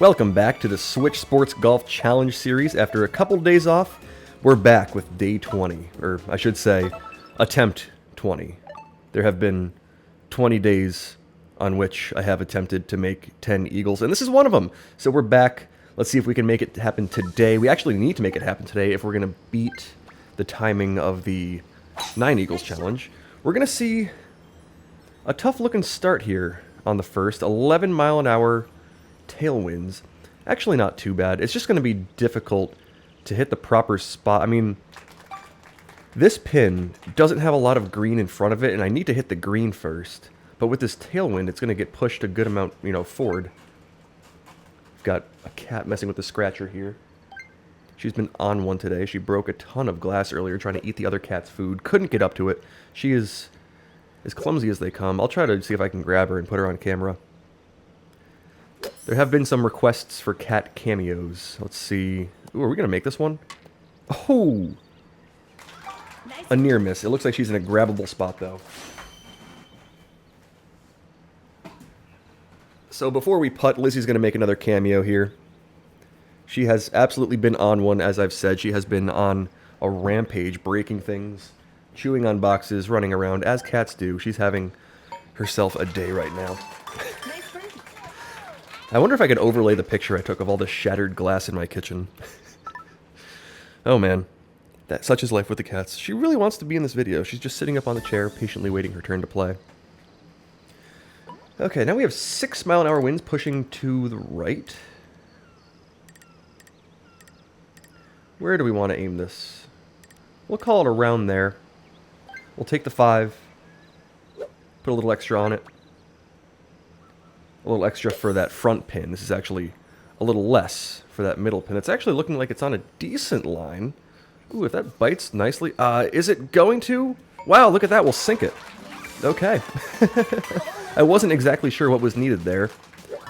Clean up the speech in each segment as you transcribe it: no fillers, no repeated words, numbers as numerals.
Welcome back to the Switch Sports Golf Challenge Series. After a couple days off, we're back with day 20, or I should say, attempt 20. There have been 20 days on which I have attempted to make 10 eagles, and this is one of them. So we're back. Let's see if we can make it happen today. We actually need to make it happen today if we're going to beat the timing of the 9 eagles challenge. We're going to see a tough-looking start here on the first. 11 mile an hour tailwinds. Actually not too bad. It's just going to be difficult to hit the proper spot. I mean, this pin doesn't have a lot of green in front of it, and I need to hit the green first. But with this tailwind, it's going to get pushed a good amount, forward. Got a cat messing with the scratcher here. She's been on one today. She broke a ton of glass earlier trying to eat the other cat's food. Couldn't get up to it. She is as clumsy as they come. I'll try to see if I can grab her and put her on camera. There have been some requests for cat cameos. Let's see. Ooh, are we going to make this one? Oh! A near miss. It looks like she's in a grabbable spot, though. So before we putt, Lizzie's going to make another cameo here. She has absolutely been on one, as I've said. She has been on a rampage, breaking things, chewing on boxes, running around, as cats do. She's having herself a day right now. I wonder if I could overlay the picture I took of all the shattered glass in my kitchen. Oh man, such is life with the cats. She really wants to be in this video. She's just sitting up on the chair, patiently waiting her turn to play. Okay, now we have 6 mile an hour winds pushing to the right. Where do we want to aim this? We'll call it around there. We'll take the 5, put a little extra on it. A little extra for that front pin. This is actually a little less for that middle pin. It's actually looking like it's on a decent line. Ooh, if that bites nicely. Is it going to? Wow, look at that. We'll sink it. Okay. I wasn't exactly sure what was needed there.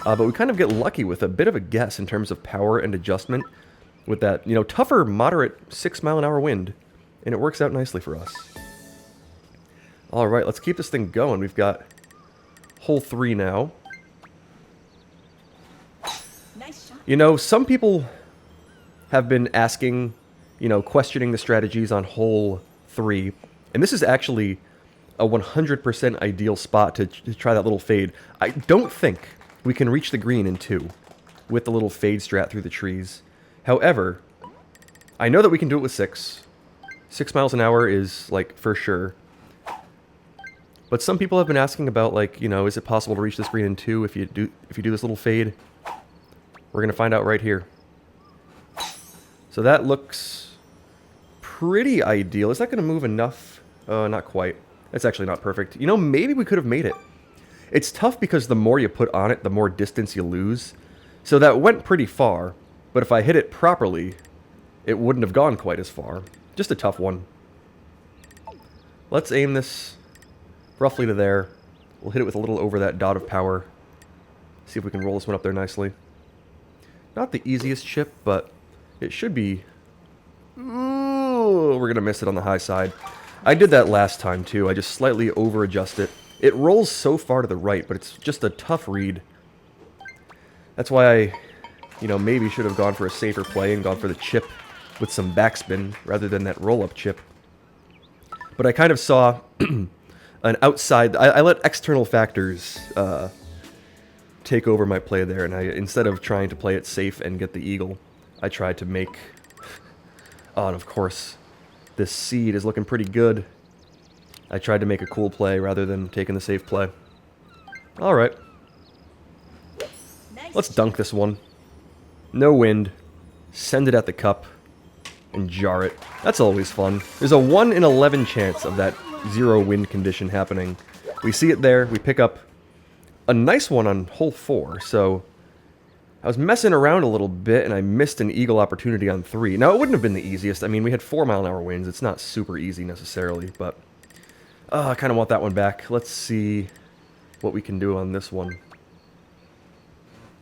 But we kind of get lucky with a bit of a guess in terms of power and adjustment with that, tougher, moderate 6 mile an hour wind. And it works out nicely for us. All right, let's keep this thing going. We've got hole 3 now. Some people have been asking, questioning the strategies on hole 3. And this is actually a 100% ideal spot to try that little fade. I don't think we can reach the green in 2 with the little fade strat through the trees. However, I know that we can do it with 6. 6 miles an hour is, for sure. But some people have been asking about, is it possible to reach this green in 2 if you do this little fade? We're going to find out right here. So that looks pretty ideal. Is that going to move enough? Not quite. It's actually not perfect. Maybe we could have made it. It's tough because the more you put on it, the more distance you lose. So that went pretty far. But if I hit it properly, it wouldn't have gone quite as far. Just a tough one. Let's aim this roughly to there. We'll hit it with a little over that dot of power. See if we can roll this one up there nicely. Not the easiest chip, but it should be... Ooh, we're going to miss it on the high side. I did that last time, too. I just slightly over-adjust it. It rolls so far to the right, but it's just a tough read. That's why I, maybe should have gone for a safer play and gone for the chip with some backspin rather than that roll-up chip. But I kind of saw an outside... I let external factors... take over my play there, and instead of trying to play it safe and get the eagle, I tried to make... Oh, and of course, this seed is looking pretty good. I tried to make a cool play rather than taking the safe play. Alright. Let's dunk this one. No wind. Send it at the cup. And jar it. That's always fun. There's a 1 in 11 chance of that 0 wind condition happening. We see it there. We pick up a nice one on hole 4, so I was messing around a little bit, and I missed an eagle opportunity on 3. Now, it wouldn't have been the easiest. I mean, we had 4 mile an hour winds. It's not super easy necessarily, but I kind of want that one back. Let's see what we can do on this one.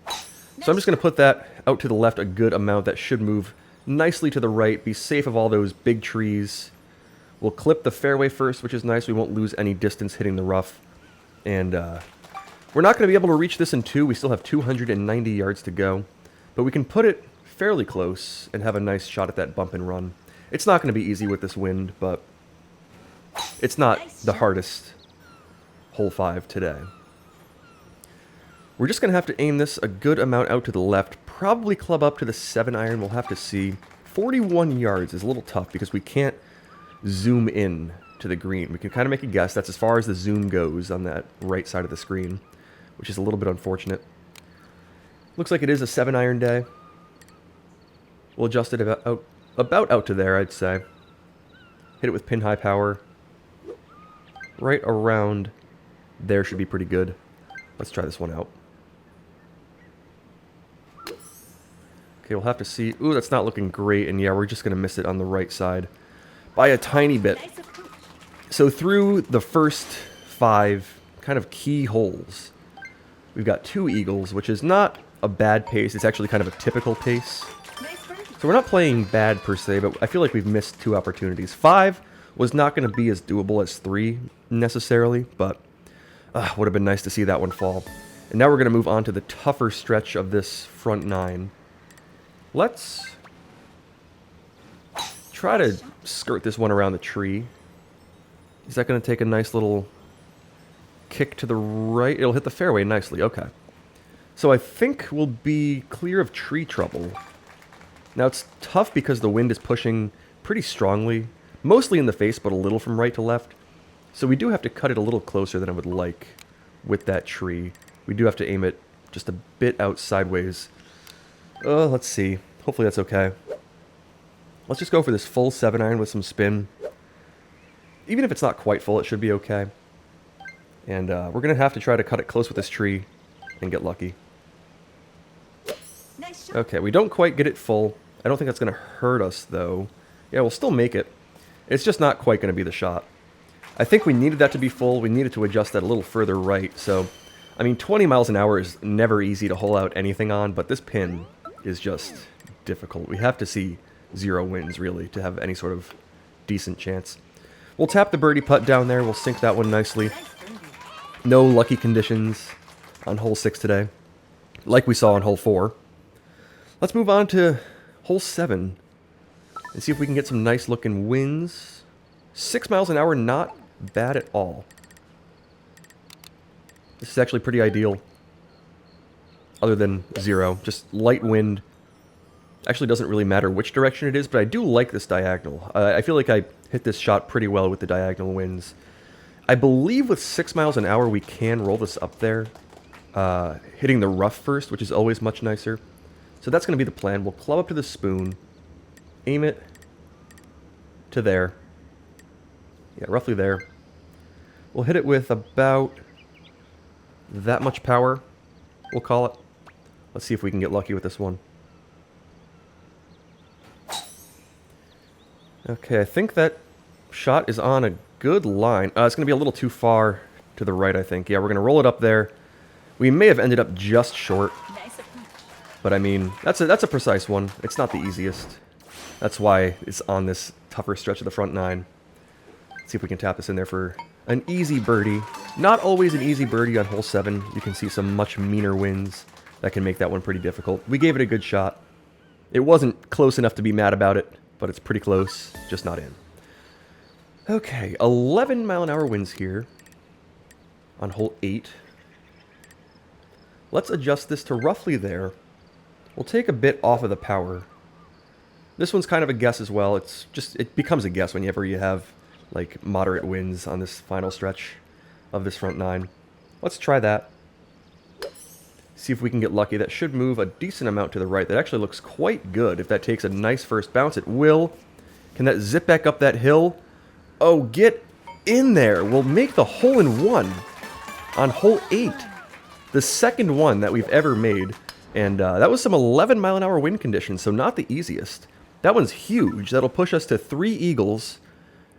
So I'm just going to put that out to the left a good amount. That should move nicely to the right, be safe of all those big trees. We'll clip the fairway first, which is nice. We won't lose any distance hitting the rough. And we're not going to be able to reach this in 2. We still have 290 yards to go. But we can put it fairly close and have a nice shot at that bump and run. It's not going to be easy with this wind, but it's not the hardest hole 5 today. We're just going to have to aim this a good amount out to the left. Probably club up to the 7-iron. We'll have to see. 41 yards is a little tough because we can't zoom in to the green. We can kind of make a guess. That's as far as the zoom goes on that right side of the screen, which is a little bit unfortunate. Looks like it is a 7-iron day. We'll adjust it about out to there, I'd say. Hit it with pin high power. Right around there should be pretty good. Let's try this one out. Okay, we'll have to see. Ooh, that's not looking great. And yeah, we're just going to miss it on the right side by a tiny bit. So through the first 5 kind of key holes, we've got 2 eagles, which is not a bad pace. It's actually kind of a typical pace. So we're not playing bad per se, but I feel like we've missed 2 opportunities. 5 was not going to be as doable as 3 necessarily, but would have been nice to see that one fall. And now we're going to move on to the tougher stretch of this front 9. Let's try to skirt this one around the tree. Is that going to take a nice little kick to the right? It'll hit the fairway nicely. Okay. So I think we'll be clear of tree trouble. Now it's tough because the wind is pushing pretty strongly, mostly in the face, but a little from right to left. So we do have to cut it a little closer than I would like with that tree. We do have to aim it just a bit out sideways. Let's see. Hopefully that's okay. Let's just go for this full 7-iron with some spin. Even if it's not quite full, it should be okay. And we're going to have to try to cut it close with this tree and get lucky. Okay, we don't quite get it full. I don't think that's going to hurt us, though. Yeah, we'll still make it. It's just not quite going to be the shot. I think we needed that to be full. We needed to adjust that a little further right. So, I mean, 20 miles an hour is never easy to hole out anything on, but this pin is just difficult. We have to see 0 wins, really, to have any sort of decent chance. We'll tap the birdie putt down there. We'll sink that one nicely. No lucky conditions on hole 6 today, like we saw on hole 4. Let's move on to hole 7 and see if we can get some nice looking winds. 6 miles an hour, not bad at all. This is actually pretty ideal. Other than 0, just light wind. Actually doesn't really matter which direction it is, but I do like this diagonal. I feel like I hit this shot pretty well with the diagonal winds. I believe with 6 miles an hour we can roll this up there, hitting the rough first, which is always much nicer. So that's going to be the plan. We'll club up to the spoon, aim it to there. Yeah, roughly there. We'll hit it with about that much power, we'll call it. Let's see if we can get lucky with this one. Okay, I think that shot is on a good line. It's going to be a little too far to the right, I think. Yeah, we're going to roll it up there. We may have ended up just short. But I mean, that's a precise one. It's not the easiest. That's why it's on this tougher stretch of the front 9. Let's see if we can tap this in there for an easy birdie. Not always an easy birdie on hole 7. You can see some much meaner winds that can make that one pretty difficult. We gave it a good shot. It wasn't close enough to be mad about it, but it's pretty close, just not in. Okay, 11 mile an hour winds here on hole 8. Let's adjust this to roughly there. We'll take a bit off of the power. This one's kind of a guess as well. It becomes a guess whenever you have like moderate winds on this final stretch of this front 9. Let's try that. See if we can get lucky. That should move a decent amount to the right. That actually looks quite good. If that takes a nice first bounce, it will. Can that zip back up that hill? Oh, get in there. We'll make the hole-in-one on hole 8. The second one that we've ever made. And that was some 11 mile an hour wind conditions, so not the easiest. That one's huge. That'll push us to 3 eagles,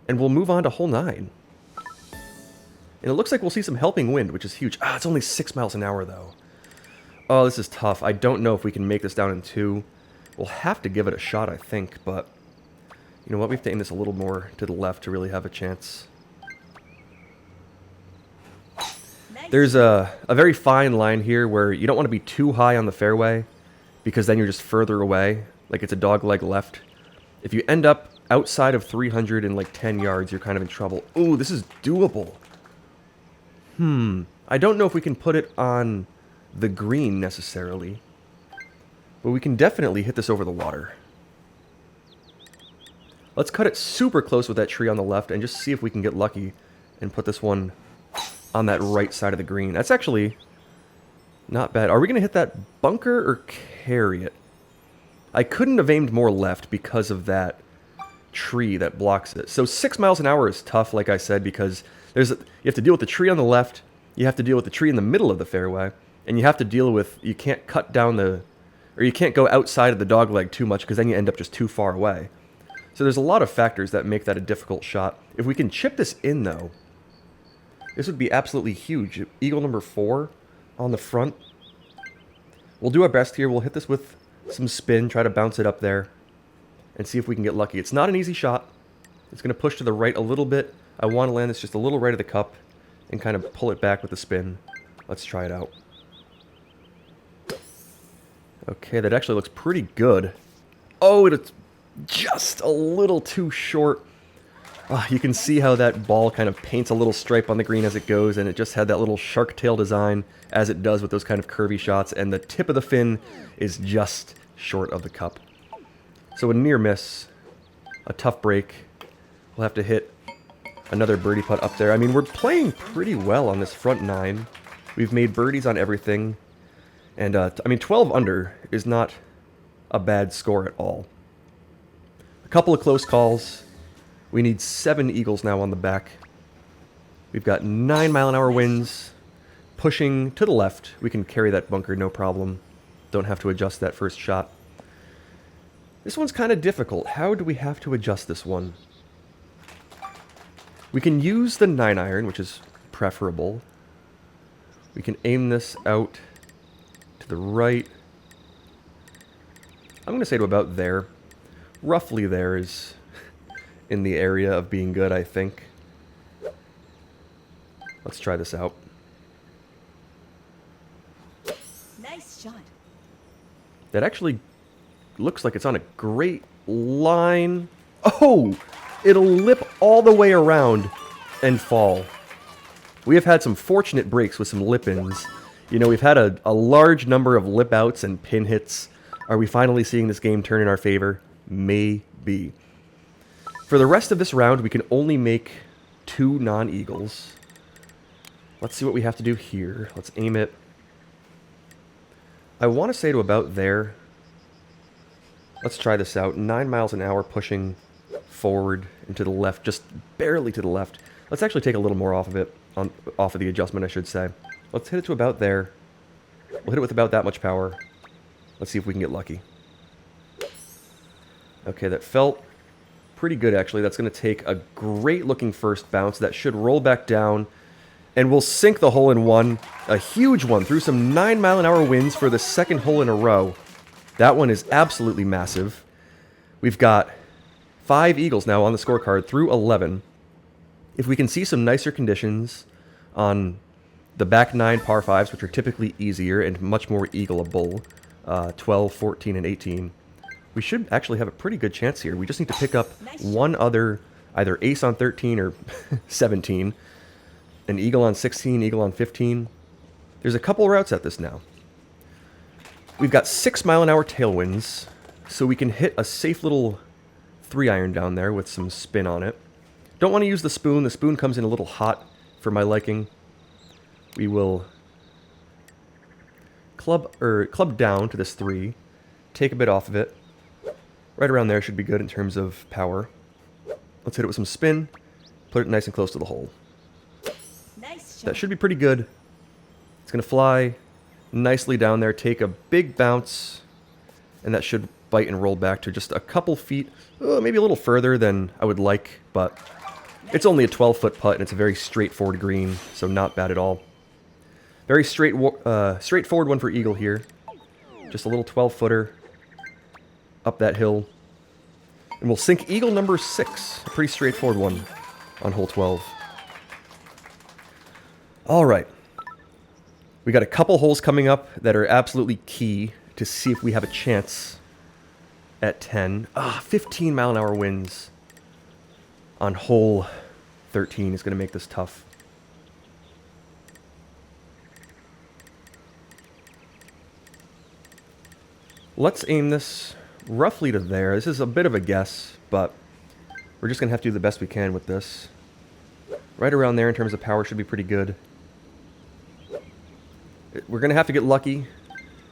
and we'll move on to hole 9. And it looks like we'll see some helping wind, which is huge. It's only 6 miles an hour, though. Oh, this is tough. I don't know if we can make this down in 2. We'll have to give it a shot, I think, but you know what? We have to aim this a little more to the left to really have a chance. There's a very fine line here where you don't want to be too high on the fairway because then you're just further away, like it's a dog leg left. If you end up outside of 300 and like 10 yards, you're kind of in trouble. Ooh, this is doable. I don't know if we can put it on the green necessarily, but we can definitely hit this over the water. Let's cut it super close with that tree on the left and just see if we can get lucky and put this one on that right side of the green. That's actually not bad. Are we going to hit that bunker or carry it? I couldn't have aimed more left because of that tree that blocks it. So 6 miles an hour is tough, like I said, because you have to deal with the tree on the left, you have to deal with the tree in the middle of the fairway, and you have to deal with, you can't cut down or you can't go outside of the dog leg too much because then you end up just too far away. So there's a lot of factors that make that a difficult shot. If we can chip this in, though, this would be absolutely huge. Eagle number 4 on the front. We'll do our best here. We'll hit this with some spin, try to bounce it up there, and see if we can get lucky. It's not an easy shot. It's going to push to the right a little bit. I want to land this just a little right of the cup and kind of pull it back with the spin. Let's try it out. Okay, that actually looks pretty good. Oh, it's just a little too short. You can see how that ball kind of paints a little stripe on the green as it goes, and it just had that little shark tail design as it does with those kind of curvy shots, and the tip of the fin is just short of the cup. So a near miss, a tough break. We'll have to hit another birdie putt up there. I mean, we're playing pretty well on this front 9. We've made birdies on everything, and I mean, 12 under is not a bad score at all. A couple of close calls. We need 7 eagles now on the back. We've got 9-mile-an-hour winds pushing to the left. We can carry that bunker, no problem. Don't have to adjust that first shot. This one's kind of difficult. How do we have to adjust this one? We can use the 9-iron, which is preferable. We can aim this out to the right. I'm going to say to about there. Roughly there is in the area of being good, I think. Let's try this out. Nice shot. That actually looks like it's on a great line. Oh! It'll lip all the way around and fall. We have had some fortunate breaks with some lip-ins. You know, we've had a large number of lip-outs and pin hits. Are we finally seeing this game turn in our favor? Maybe. For the rest of this round, we can only make 2 non-eagles. Let's see what we have to do here. Let's aim it. I want to say to about there. Let's try this out. 9 miles an hour pushing forward and to the left, just barely to the left. Let's actually take a little more off of it, off of the adjustment, I should say. Let's hit it to about there. We'll hit it with about that much power. Let's see if we can get lucky. Okay, that felt pretty good, actually. That's going to take a great-looking first bounce. That should roll back down, and we'll sink the hole in one. A huge one through some 9-mile-an-hour winds for the second hole in a row. That one is absolutely massive. We've got 5 eagles now on the scorecard through 11. If we can see some nicer conditions on the back 9 par 5s, which are typically easier and much more eagleable, 12, 14, and 18, we should actually have a pretty good chance here. We just need to pick up one other, either ace on 13 or 17, an eagle on 16, eagle on 15. There's a couple routes at this now. We've got 6-mile-an-hour tailwinds, so we can hit a safe little 3-iron down there with some spin on it. Don't want to use the spoon. The spoon comes in a little hot for my liking. We will club down to this 3, take a bit off of it. Right around there should be good in terms of power. Let's hit it with some spin, put it nice and close to the hole. Nice shot. That should be pretty good. It's going to fly nicely down there, take a big bounce, and that should bite and roll back to just a couple feet, maybe a little further than I would like, but it's only a 12-foot putt, and it's a very straightforward green, so not bad at all. Very straightforward one for eagle here. Just a little 12-footer up that hill. And we'll sink eagle number 6. A pretty straightforward one on hole 12. All right. We got a couple holes coming up that are absolutely key to see if we have a chance at 10. 15 mile an hour winds on hole 13 is going to make this tough. Let's aim this roughly to there. This is a bit of a guess, but we're just going to have to do the best we can with this. Right around there in terms of power should be pretty good. We're going to have to get lucky.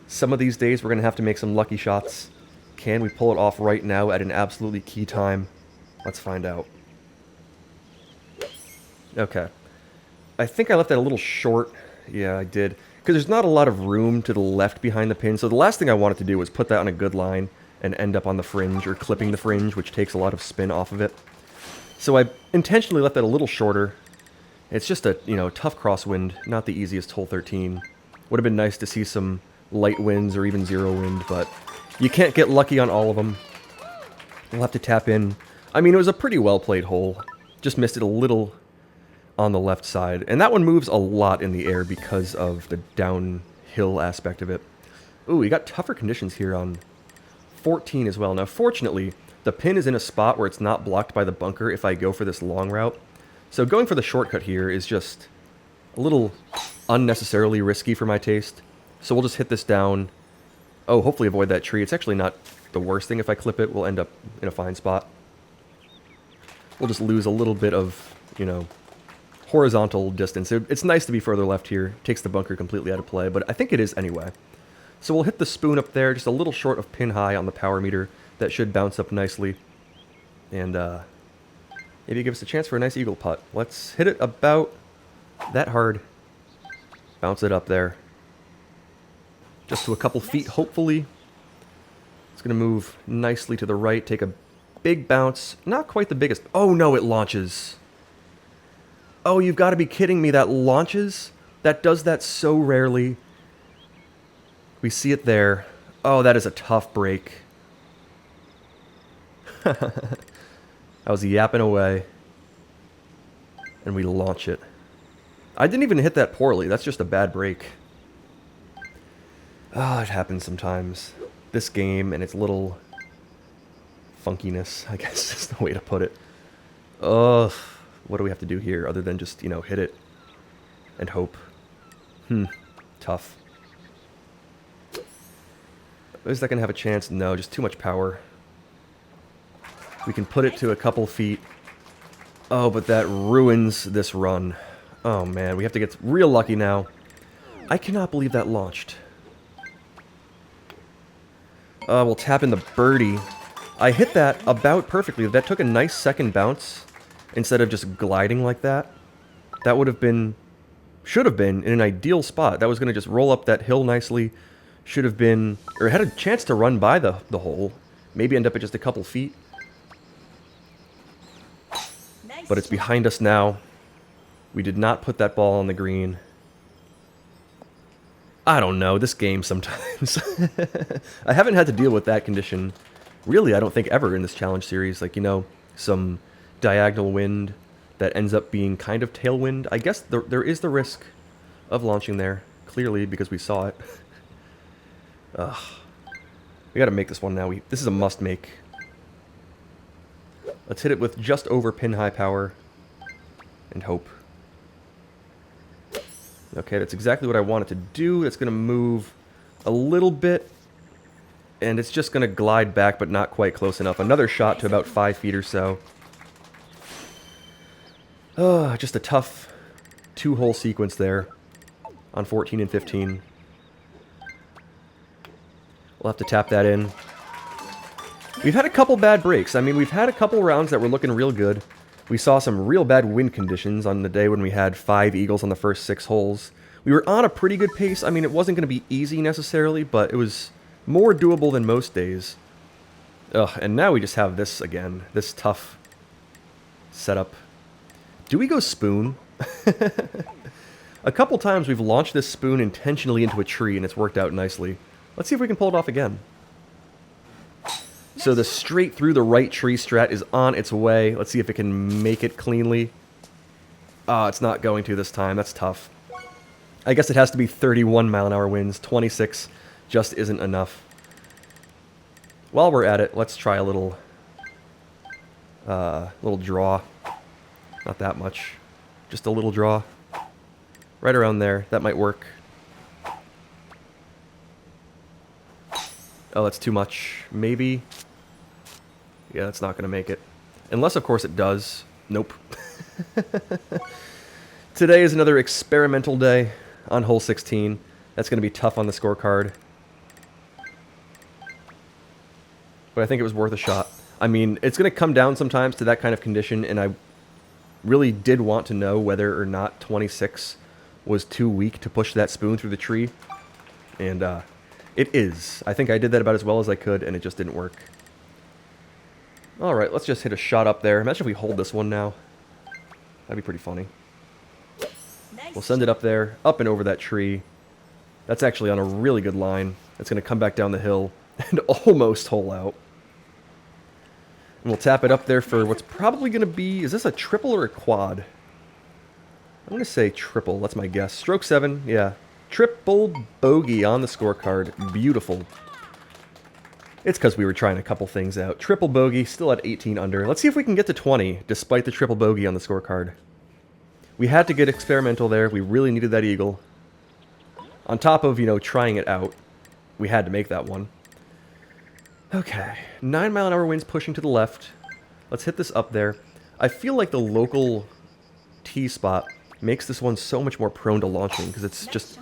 Some of these days we're going to have to make some lucky shots. Can we pull it off right now at an absolutely key time? Let's find out. Okay. I think I left that a little short. Yeah, I did. Because there's not a lot of room to the left behind the pin, so the last thing I wanted to do was put that on a good line and end up on the fringe, or clipping the fringe, which takes a lot of spin off of it. So I intentionally left that a little shorter. It's just a, tough crosswind, not the easiest hole 13. Would have been nice to see some light winds or even zero wind, but you can't get lucky on all of them. We'll have to tap in. I mean, it was a pretty well-played hole. Just missed it a little on the left side. And that one moves a lot in the air because of the downhill aspect of it. Ooh, we got tougher conditions here on 14 as well. Now, fortunately, the pin is in a spot where it's not blocked by the bunker if I go for this long route. So going for the shortcut here is just a little unnecessarily risky for my taste. So we'll just hit this down. Oh, hopefully avoid that tree. It's actually not the worst thing if I clip it. We'll end up in a fine spot. We'll just lose a little bit of, horizontal distance. It's nice to be further left here. Takes the bunker completely out of play, but I think it is anyway. So we'll hit the spoon up there, just a little short of pin high on the power meter. That should bounce up nicely. And maybe give us a chance for a nice eagle putt. Let's hit it about that hard. Bounce it up there. Just to a couple feet, hopefully. It's going to move nicely to the right, take a big bounce. Not quite the biggest. Oh no, it launches. Oh, you've got to be kidding me, that launches? That does that so rarely. We see it there. Oh, that is a tough break. I was yapping away. And we launch it. I didn't even hit that poorly. That's just a bad break. Ah, it happens sometimes. This game and its little funkiness, I guess is the way to put it. Ugh. What do we have to do here other than just, hit it and hope? Tough. Is that going to have a chance? No, just too much power. We can put it to a couple feet. Oh, but that ruins this run. Oh, man, we have to get real lucky now. I cannot believe that launched. We'll tap in the birdie. I hit that about perfectly. That took a nice second bounce. Instead of just gliding like that. That would have been, should have been, in an ideal spot. That was going to just roll up that hill nicely. Should have been, or had a chance to run by the hole. Maybe end up at just a couple feet. Nice But it's behind us now. We did not put that ball on the green. I don't know, this game sometimes. I haven't had to deal with that condition. Really, I don't think ever in this challenge series. Like, some diagonal wind that ends up being kind of tailwind. I guess there is the risk of launching there, clearly, because we saw it. Ugh. We gotta make this one now. This is a must make. Let's hit it with just over pin high power and hope. Okay, that's exactly what I wanted to do. It's gonna move a little bit, and it's just gonna glide back, but not quite close enough. Another shot to about 5 feet or so. Oh, just a tough 2-hole sequence there on 14 and 15. We'll have to tap that in. We've had a couple bad breaks. I mean, we've had a couple rounds that were looking real good. We saw some real bad wind conditions on the day when we had 5 eagles on the first 6 holes. We were on a pretty good pace. I mean, it wasn't going to be easy necessarily, but it was more doable than most days. Ugh, and now we just have this again. This tough setup. Do we go spoon? A couple times we've launched this spoon intentionally into a tree and it's worked out nicely. Let's see if we can pull it off again. So the straight through the right tree strat is on its way. Let's see if it can make it cleanly. It's not going to this time. That's tough. I guess it has to be 31 mile an hour winds, 26 just isn't enough. While we're at it, let's try a little draw. Not that much. Just a little draw. Right around there. That might work. Oh, that's too much. Maybe. Yeah, that's not going to make it. Unless, of course, it does. Nope. Today is another experimental day on hole 16. That's going to be tough on the scorecard. But I think it was worth a shot. I mean, it's going to come down sometimes to that kind of condition, and I really did want to know whether or not 26 was too weak to push that spoon through the tree. And it is. I think I did that about as well as I could, and it just didn't work. Alright, let's just hit a shot up there. Imagine if we hold this one now. That'd be pretty funny. Nice. We'll send it up there, up and over that tree. That's actually on a really good line. It's going to come back down the hill and almost hole out. And we'll tap it up there for what's probably going to be... Is this a triple or a quad? I'm going to say triple. That's my guess. Stroke 7, yeah. Triple bogey on the scorecard. Beautiful. It's because we were trying a couple things out. Triple bogey, still at 18 under. Let's see if we can get to 20, despite the triple bogey on the scorecard. We had to get experimental there. We really needed that eagle. On top of, you know, trying it out, we had to make that one. Okay. 9-mile-an-hour winds pushing to the left. Let's hit this up there. I feel like the local tee spot makes this one so much more prone to launching, because it's just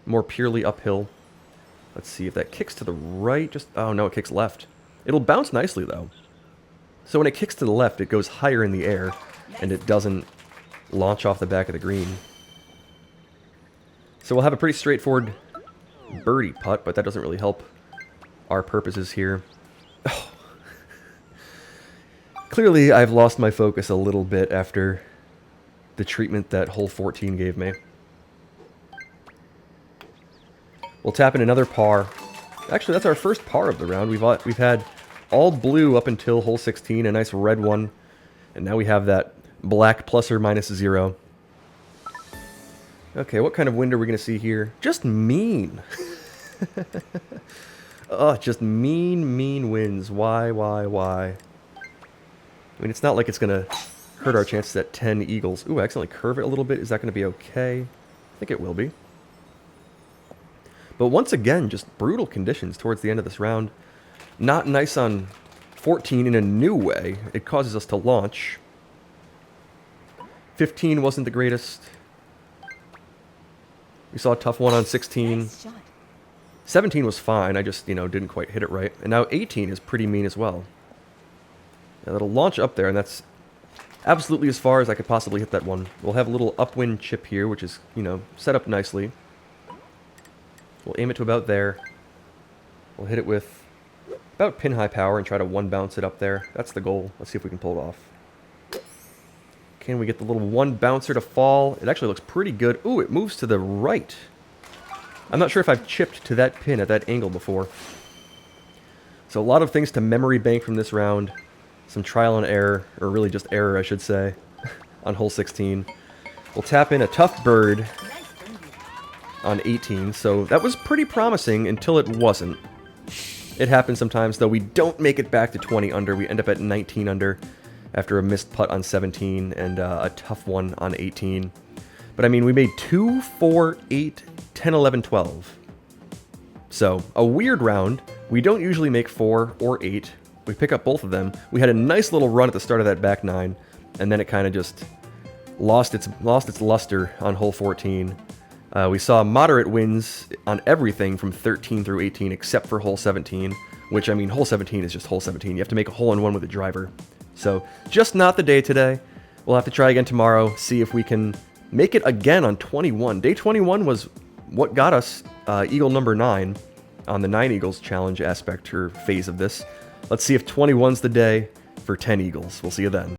more purely uphill. Let's see if that kicks to the right. Oh no, it kicks left. It'll bounce nicely though. So when it kicks to the left, it goes higher in the air, and it doesn't launch off the back of the green. So we'll have a pretty straightforward birdie putt, but that doesn't really help our purposes here. Oh. Clearly, I've lost my focus a little bit after the treatment that hole 14 gave me. We'll tap in another par. Actually, that's our first par of the round. We've had all blue up until hole 16, a nice red one, and now we have that black plus or minus 0. Okay, what kind of wind are we going to see here? Just mean. Oh, just mean winds. Why? I mean, it's not like it's going to hurt our chances at 10 eagles. Ooh, I accidentally curve it a little bit. Is that going to be okay? I think it will be. But once again, just brutal conditions towards the end of this round. Not nice on 14 in a new way. It causes us to launch. 15 wasn't the greatest. We saw a tough one on 16. Nice shot. 17 was fine. I just, didn't quite hit it right. And now 18 is pretty mean as well. Yeah, that'll launch up there, and that's absolutely as far as I could possibly hit that one. We'll have a little upwind chip here, which is, set up nicely. We'll aim it to about there. We'll hit it with about pin-high power and try to one-bounce it up there. That's the goal. Let's see if we can pull it off. Can we get the little one-bouncer to fall? It actually looks pretty good. Ooh, it moves to the right. I'm not sure if I've chipped to that pin at that angle before. So a lot of things to memory bank from this round. Some trial and error, or really just error, I should say, on hole 16. We'll tap in a tough bird on 18, so that was pretty promising until it wasn't. It happens sometimes, though. We don't make it back to 20 under. We end up at 19 under after a missed putt on 17 and a tough one on 18. But I mean, we made 2, 4, 8, 10, 11, 12. So, a weird round. We don't usually make 4 or 8. We pick up both of them. We had a nice little run at the start of that back 9, and then it kind of just lost its luster on hole 14. We saw moderate wins on everything from 13 through 18 except for hole 17, which, I mean, hole 17 is just hole 17. You have to make a hole-in-one with a driver. So, just not the day today. We'll have to try again tomorrow, see if we can make it again on 21. Day 21 was what got us eagle number 9 on the 9 Eagles challenge aspect or phase of this. Let's see if 21's the day for 10 eagles. We'll see you then.